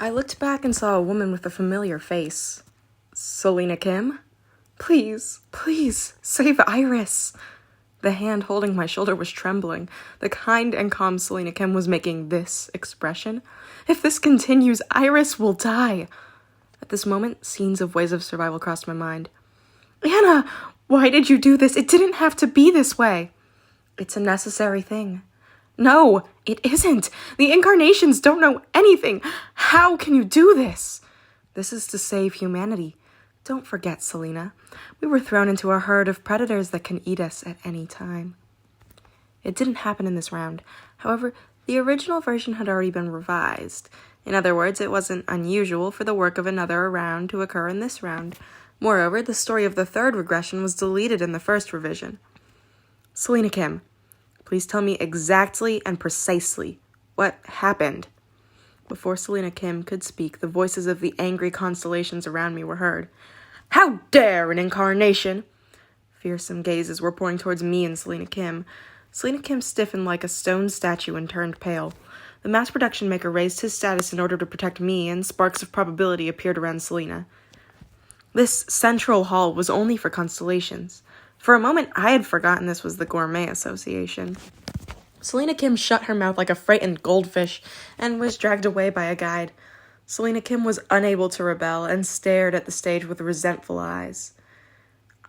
I looked back and saw a woman with a familiar face. Selena Kim? Please, please, save Iris. The hand holding my shoulder was trembling. The kind and calm Selena Kim was making this expression. If this continues, Iris will die. At this moment, scenes of ways of survival crossed my mind. Anna, why did you do this? It didn't have to be this way. It's a necessary thing. No, it isn't. The incarnations don't know anything. How can you do this? This is to save humanity. Don't forget, Selena. We were thrown into a herd of predators that can eat us at any time. It didn't happen in this round. However, the original version had already been revised. In other words, it wasn't unusual for the work of another round to occur in this round. Moreover, the story of the third regression was deleted in the first revision. Selena Kim, please tell me exactly and precisely what happened. Before Selena Kim could speak, the voices of the angry constellations around me were heard. How dare an incarnation! Fearsome gazes were pointing towards me and Selena Kim. Selena Kim stiffened like a stone statue and turned pale. The mass production maker raised his status in order to protect me, and sparks of probability appeared around Selena. This central hall was only for constellations. For a moment, I had forgotten this was the Gourmet Association. Selena Kim shut her mouth like a frightened goldfish and was dragged away by a guide. Selena Kim was unable to rebel and stared at the stage with resentful eyes.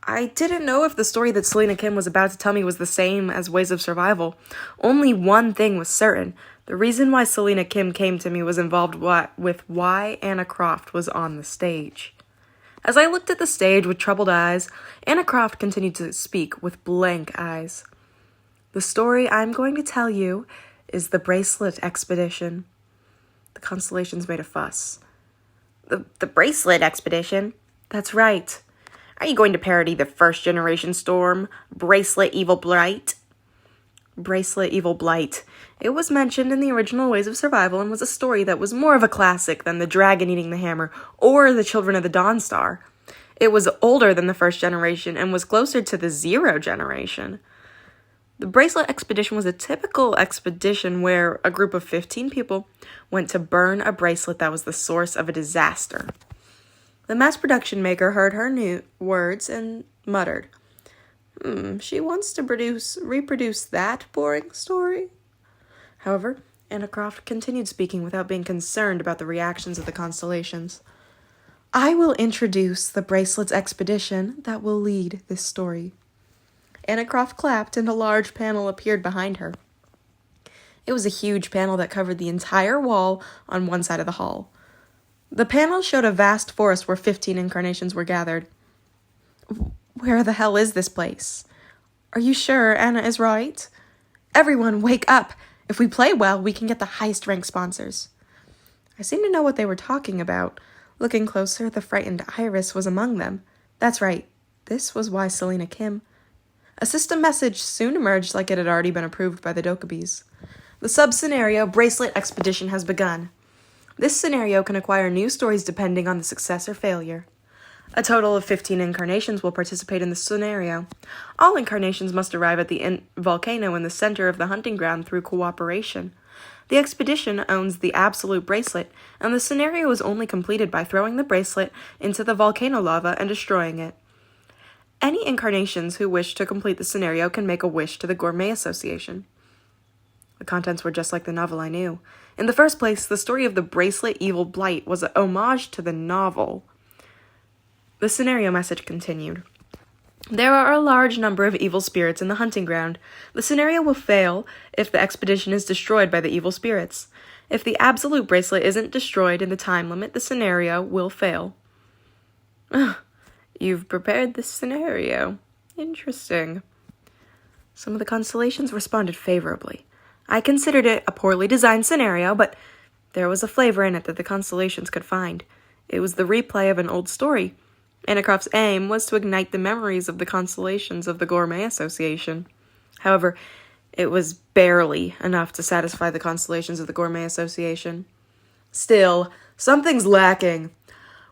I didn't know if the story that Selena Kim was about to tell me was the same as Ways of Survival. Only one thing was certain. The reason why Selena Kim came to me was involved with why Anna Croft was on the stage. As I looked at the stage with troubled eyes, Anna Croft continued to speak with blank eyes. The story I'm going to tell you is the Bracelet Expedition. The constellations made a fuss. The Bracelet Expedition? That's right. Are you going to parody the first generation storm, Bracelet Evil Blight? Bracelet Evil Blight. It was mentioned in the original Ways of Survival and was a story that was more of a classic than the Dragon Eating the Hammer or the Children of the Dawn Star. It was older than the first generation and was closer to the Zero generation. The Bracelet Expedition was a typical expedition where a group of 15 people went to burn a bracelet that was the source of a disaster. The mass production maker heard her new words and muttered, she wants to reproduce that boring story? However, Anna Croft continued speaking without being concerned about the reactions of the constellations. I will introduce the Bracelets Expedition that will lead this story. Anna Croft clapped, and a large panel appeared behind her. It was a huge panel that covered the entire wall on one side of the hall. The panel showed a vast forest where 15 incarnations were gathered. Where the hell is this place? Are you sure Anna is right? Everyone, wake up! If we play well, we can get the highest ranked sponsors. I seemed to know what they were talking about. Looking closer, the frightened Iris was among them. That's right. This was why Selena Kim. A system message soon emerged like it had already been approved by the Dokubis. The sub-scenario Bracelet Expedition has begun. This scenario can acquire new stories depending on the success or failure. A total of 15 incarnations will participate in the scenario. All incarnations must arrive at the volcano in the center of the hunting ground through cooperation. The expedition owns the absolute bracelet, and the scenario is only completed by throwing the bracelet into the volcano lava and destroying it. Any incarnations who wish to complete the scenario can make a wish to the Gourmet Association. The contents were just like the novel I knew. In the first place, the story of the Bracelet Evil Blight was an homage to the novel. The scenario message continued. There are a large number of evil spirits in the hunting ground. The scenario will fail if the expedition is destroyed by the evil spirits. If the absolute bracelet isn't destroyed in the time limit, the scenario will fail. You've prepared this scenario. Interesting. Some of the constellations responded favorably. I considered it a poorly designed scenario, but there was a flavor in it that the constellations could find. It was the replay of an old story. Anna Croft's aim was to ignite the memories of the constellations of the Gourmet Association. However, it was barely enough to satisfy the constellations of the Gourmet Association. Still, something's lacking.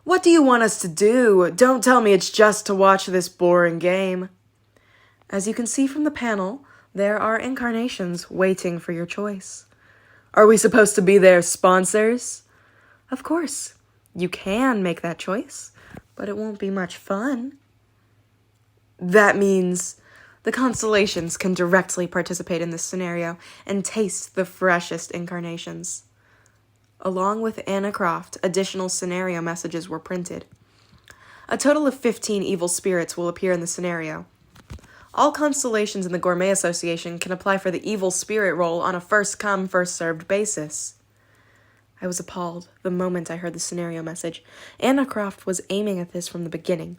What do you want us to do? Don't tell me it's just to watch this boring game. As you can see from the panel, there are incarnations waiting for your choice. Are we supposed to be their sponsors? Of course, you can make that choice, but it won't be much fun. That means the constellations can directly participate in this scenario and taste the freshest incarnations. Along with Anna Croft, additional scenario messages were printed. A total of 15 evil spirits will appear in the scenario. All constellations in the Gourmet Association can apply for the evil spirit role on a first-come, first-served basis. I was appalled the moment I heard the scenario message. Anna Croft was aiming at this from the beginning.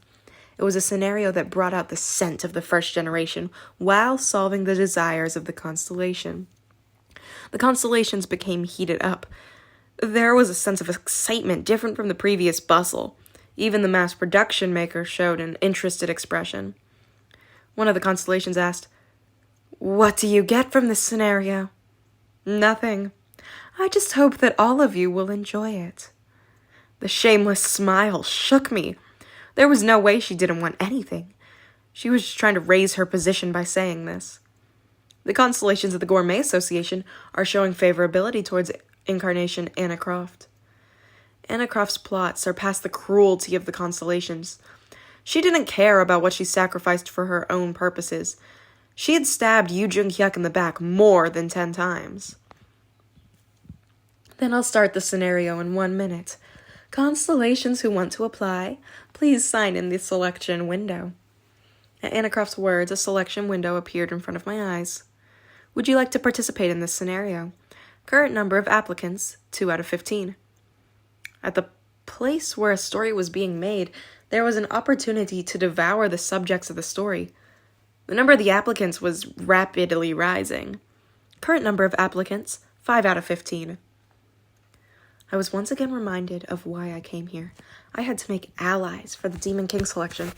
It was a scenario that brought out the scent of the first generation while solving the desires of the constellation. The constellations became heated up. There was a sense of excitement different from the previous bustle. Even the mass production maker showed an interested expression. One of the constellations asked, "What do you get from this scenario?" "Nothing. I just hope that all of you will enjoy it." The shameless smile shook me. There was no way she didn't want anything. She was just trying to raise her position by saying this. The constellations of the Gourmet Association are showing favorability towards incarnation Anna Croft. Anna Croft's plot surpassed the cruelty of the constellations. She didn't care about what she sacrificed for her own purposes. She had stabbed Yoo Jung-hyuk in the back more than 10 times. Then I'll start the scenario in 1 minute. Constellations who want to apply, please sign in the selection window. At Anna Croft's words, a selection window appeared in front of my eyes. Would you like to participate in this scenario? Current number of applicants, 2 out of 15. At the place where a story was being made, there was an opportunity to devour the subjects of the story. The number of the applicants was rapidly rising. Current number of applicants, 5 out of 15. I was once again reminded of why I came here. I had to make allies for the Demon King selection.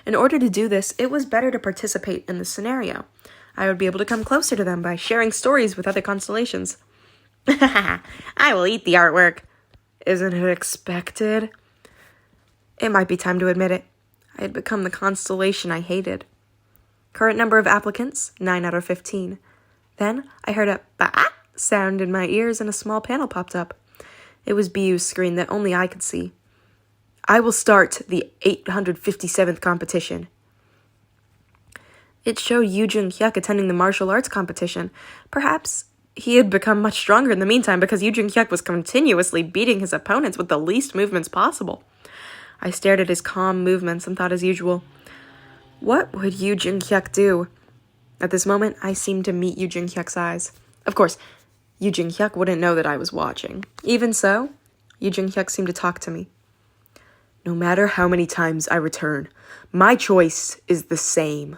In order to do this, it was better to participate in the scenario. I would be able to come closer to them by sharing stories with other constellations. I will eat the artwork. Isn't it expected? It might be time to admit it. I had become the constellation I hated. Current number of applicants, 9 out of 15. Then I heard a ba sound in my ears and a small panel popped up. It was BU's screen that only I could see. I will start the 857th competition. It showed Yoo Jung-hyuk attending the martial arts competition. Perhaps he had become much stronger in the meantime because Yoo Jung-hyuk was continuously beating his opponents with the least movements possible. I stared at his calm movements and thought as usual, what would Yoo Jung-hyuk do? At this moment, I seemed to meet Yoo Jung-hyuk's eyes. Of course, Yoo Jung-hyuk wouldn't know that I was watching. Even so, Yoo Jung-hyuk seemed to talk to me. No matter how many times I return, my choice is the same.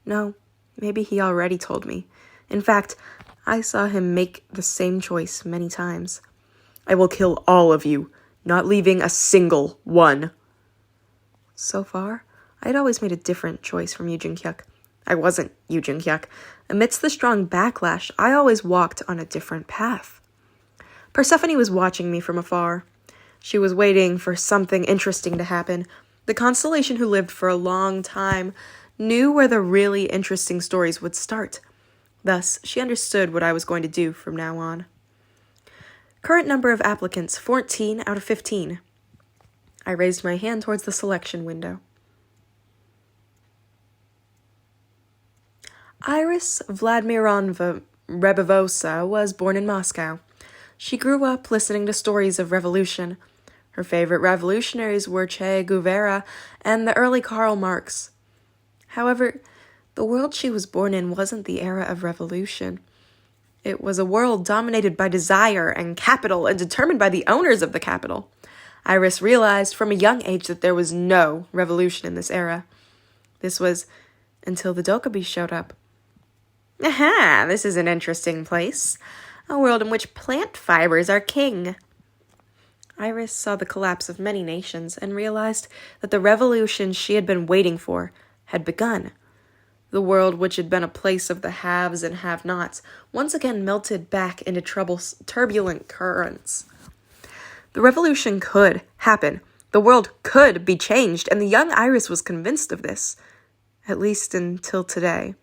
No, maybe he already told me. In fact, I saw him make the same choice many times. I will kill all of you, not leaving a single one. So far, I had always made a different choice from Yoo Jung-hyuk. I wasn't Yoo Jung-hyuk. Amidst the strong backlash, I always walked on a different path. Persephone was watching me from afar. She was waiting for something interesting to happen. The constellation who lived for a long time knew where the really interesting stories would start. Thus, she understood what I was going to do from now on. Current number of applicants, 14 out of 15. I raised my hand towards the selection window. Iris Vladimirovna Rebevosa was born in Moscow. She grew up listening to stories of revolution. Her favorite revolutionaries were Che Guevara and the early Karl Marx. However, the world she was born in wasn't the era of revolution. It was a world dominated by desire and capital and determined by the owners of the capital. Iris realized from a young age that there was no revolution in this era. This was until the Dokkaebi showed up. Aha, this is an interesting place. A world in which plant fibers are king. Iris saw the collapse of many nations and realized that the revolution she had been waiting for had begun. The world, which had been a place of the haves and have-nots, once again melted back into turbulent currents. The revolution could happen. The world could be changed, and the young Iris was convinced of this. At least until today.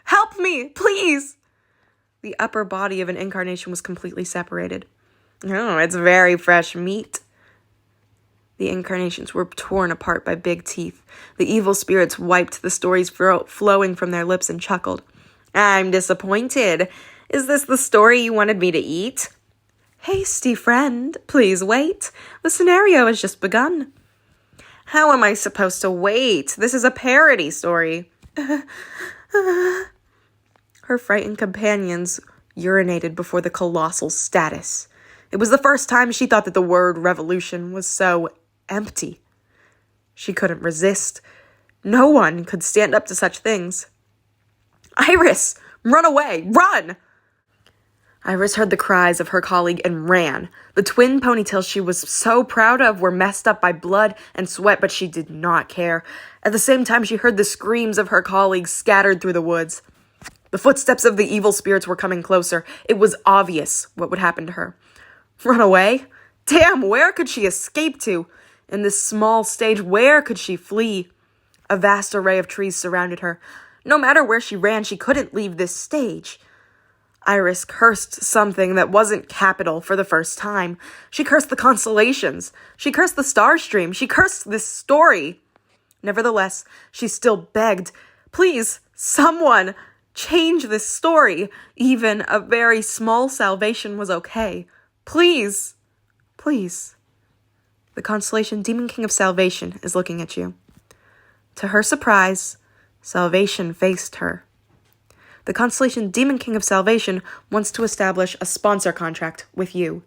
Help me, please! The upper body of an incarnation was completely separated. Oh, it's very fresh meat. The incarnations were torn apart by big teeth. The evil spirits wiped the stories flowing from their lips and chuckled. I'm disappointed. Is this the story you wanted me to eat? Hasty friend, please wait. The scenario has just begun. How am I supposed to wait? This is a parody story. Her frightened companions urinated before the colossal status. It was the first time she thought that the word revolution was so empty. She couldn't resist. No one could stand up to such things. Iris, run away! Run! Iris heard the cries of her colleague and ran. The twin ponytails she was so proud of were messed up by blood and sweat, but she did not care. At the same time, she heard the screams of her colleagues scattered through the woods. The footsteps of the evil spirits were coming closer. It was obvious what would happen to her. Run away? Damn, where could she escape to? In this small stage, where could she flee? A vast array of trees surrounded her. No matter where she ran, she couldn't leave this stage. Iris cursed something that wasn't capital for the first time. She cursed the constellations. She cursed the star stream. She cursed this story. Nevertheless, she still begged, please, someone, change this story. Even a very small salvation was okay. Please, please. The constellation Demon King of Salvation is looking at you. To her surprise, Salvation faced her. The constellation Demon King of Salvation wants to establish a sponsor contract with you.